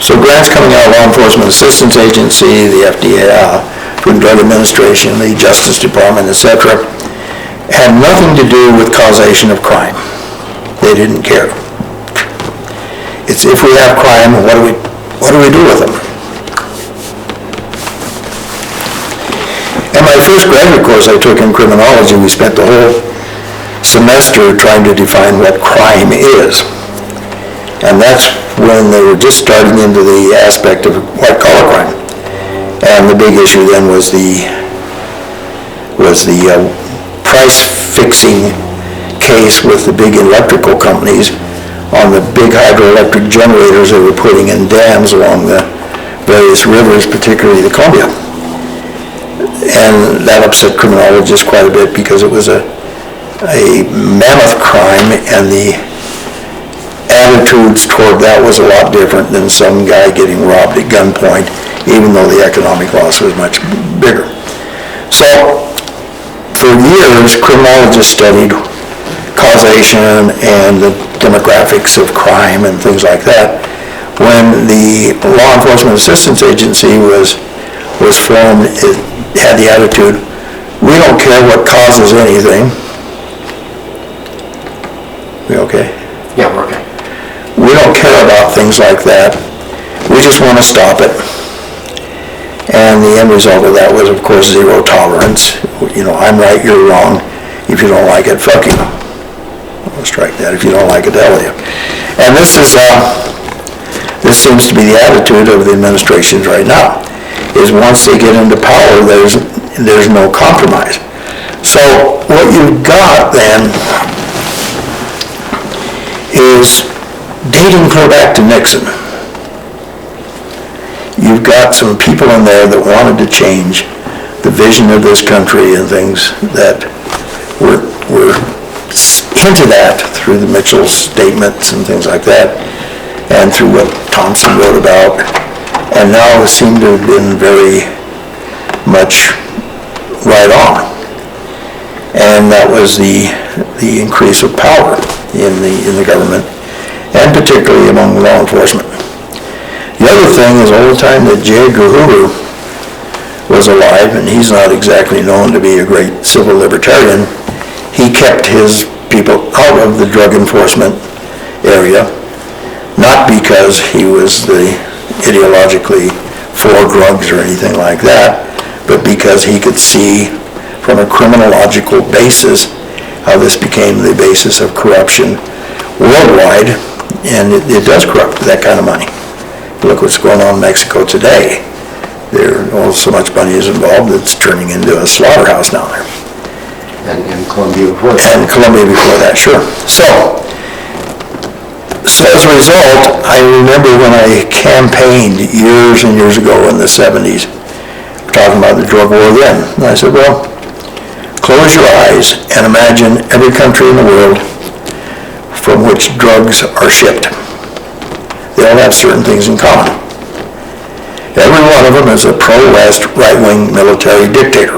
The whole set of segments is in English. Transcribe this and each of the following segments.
So grants coming out of Law Enforcement Assistance Agency, the FDA, Food and Drug Administration, the Justice Department, etc., had nothing to do with causation of crime. They didn't care. It's if we have crime, what do we do with them? In my first graduate course I took in criminology, we spent the whole semester trying to define what crime is. And that's when they were just starting into the aspect of white-collar crime. And the big issue then was the price-fixing case with the big electrical companies on the big hydroelectric generators they were putting in dams along the various rivers, particularly the Columbia. And that upset criminologists quite a bit because it was a mammoth crime, and the attitudes toward that was a lot different than some guy getting robbed at gunpoint, even though the economic loss was much bigger. So for years, criminologists studied causation and the demographics of crime and things like that. When the Law Enforcement Assistance Agency was formed, it had the attitude, we don't care what causes anything. We okay? Yeah, we're okay. We don't care about things like that. We just want to stop it. And the end result of that was, of course, zero tolerance. You know, I'm right, you're wrong. If you don't like it, fuck you. I'll strike that. If you don't like it, hell with you. And this seems to be the attitude of the administrations right now, is once they get into power, there's no compromise. So what you've got then is dating clear back to Nixon. You've got some people in there that wanted to change the vision of this country and things that were hinted at through the Mitchell statements and things like that, and through what Thompson wrote about, and now seem to have been very much right on. And that was the increase of power in the government, and particularly among law enforcement. The other thing is all the time that J. Edgar Hoover was alive, and he's not exactly known to be a great civil libertarian, he kept his people out of the drug enforcement area, not because he was ideologically for drugs or anything like that, but because he could see from a criminological basis how this became the basis of corruption worldwide, and it does corrupt that kind of money. Look what's going on in Mexico today. So much money is involved that's turning into a slaughterhouse down there. And Colombia before that. And Colombia before that, sure. So as a result, I remember when I campaigned years and years ago in the 70s, talking about the drug war then, and I said, well, close your eyes and imagine every country in the world from which drugs are shipped. They all have certain things in common. Every one of them is a pro-West right-wing military dictator.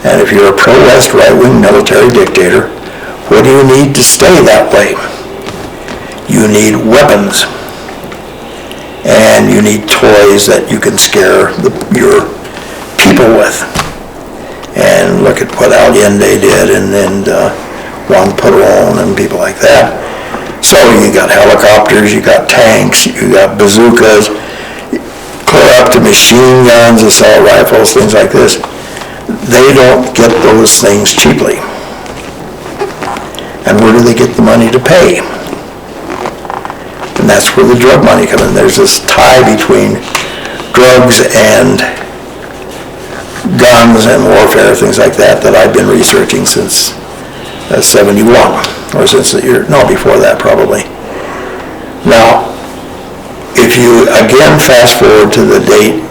And if you're a pro-West right-wing military dictator, what do you need to stay that way? You need weapons. And you need toys that you can scare your people with. And look at what Allende did and Juan Perón and people like that. So you got helicopters, you got tanks, you got bazookas, clear up to machine guns, assault rifles, things like this. They don't get those things cheaply. And where do they get the money to pay? And that's where the drug money comes in. There's this tie between drugs and guns and warfare, things like that I've been researching since 71, or since the year, no, before that probably. Now, if you again fast forward to the date,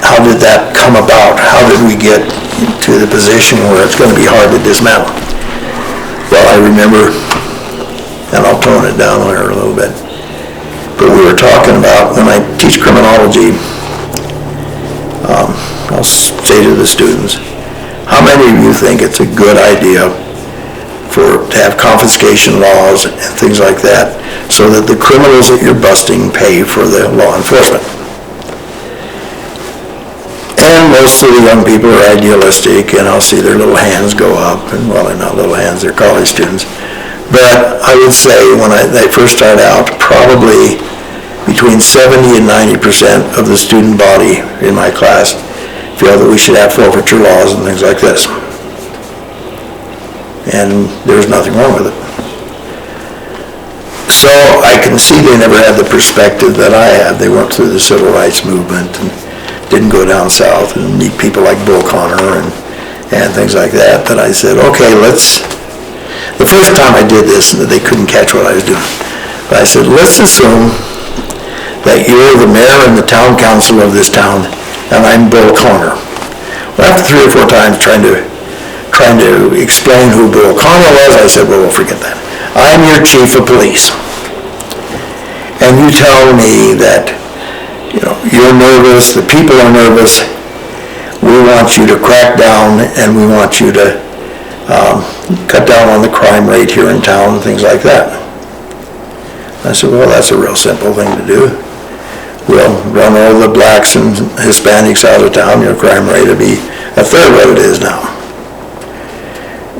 how did that come about? How did we get to the position where it's going to be hard to dismantle? Well, I remember, and I'll tone it down there a little bit, but we were talking about, when I teach criminology, I'll say to the students, how many of you think it's a good idea to have confiscation laws and things like that so that the criminals that you're busting pay for the law enforcement. And most of the young people are idealistic, and I'll see their little hands go up, and well, they're not little hands, they're college students. But I would say when they first start out, probably between 70 and 90% of the student body in my class feel that we should have forfeiture laws and things like this. And there's nothing wrong with it. So I can see they never had the perspective that I had. They went through the civil rights movement and didn't go down south and meet people like Bill Connor and things like that. That I said, okay, the first time I did this, they couldn't catch what I was doing. But I said, let's assume that you're the mayor and the town council of this town, and I'm Bill Connor. Well, after 3 or 4 times trying to explain who Bill Connor was, I said, well, we'll forget that. I'm your chief of police. And you tell me that, you're nervous, the people are nervous, we want you to crack down, and we want you to cut down on the crime rate here in town and things like that. I said, well, that's a real simple thing to do. We'll run all the blacks and Hispanics out of town, your crime rate will be 1/3 what it is now.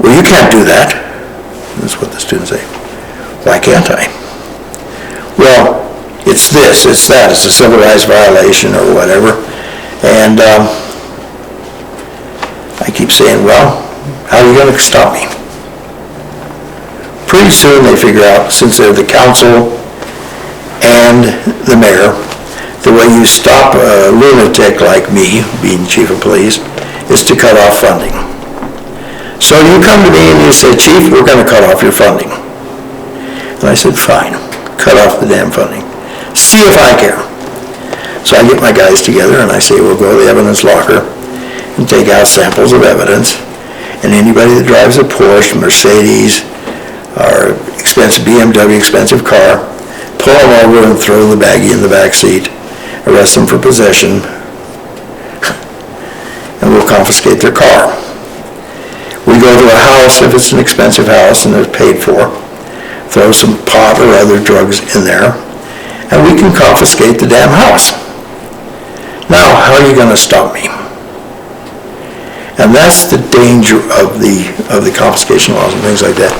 Well, you can't do that. That's what the students say. Why can't I? Well, it's this, it's that, it's a civil rights violation or whatever. And I keep saying, well, how are you going to stop me? Pretty soon they figure out, since they're the council and the mayor, the way you stop a lunatic like me, being chief of police, is to cut off funding. So you come to me and you say, Chief, we're going to cut off your funding. And I said, fine, cut off the damn funding. See if I care. So I get my guys together and I say, we'll go to the evidence locker and take out samples of evidence, and anybody that drives a Porsche, Mercedes, or expensive BMW, expensive car, pull them over and throw the baggie in the back seat, arrest them for possession, and we'll confiscate their car. We go to a house, if it's an expensive house and it's paid for, throw some pot or other drugs in there, and we can confiscate the damn house. Now, how are you going to stop me? And that's the danger of the confiscation laws and things like that.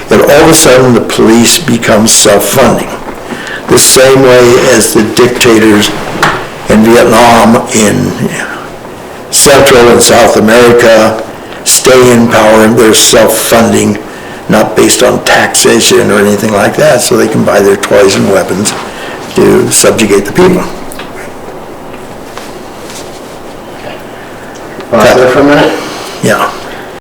That all of a sudden the police become self-funding. The same way as the dictators in Vietnam, in Central and South America, stay in power, and they're self-funding, not based on taxation or anything like that, so they can buy their toys and weapons to subjugate the people. Pause there for a minute. Yeah.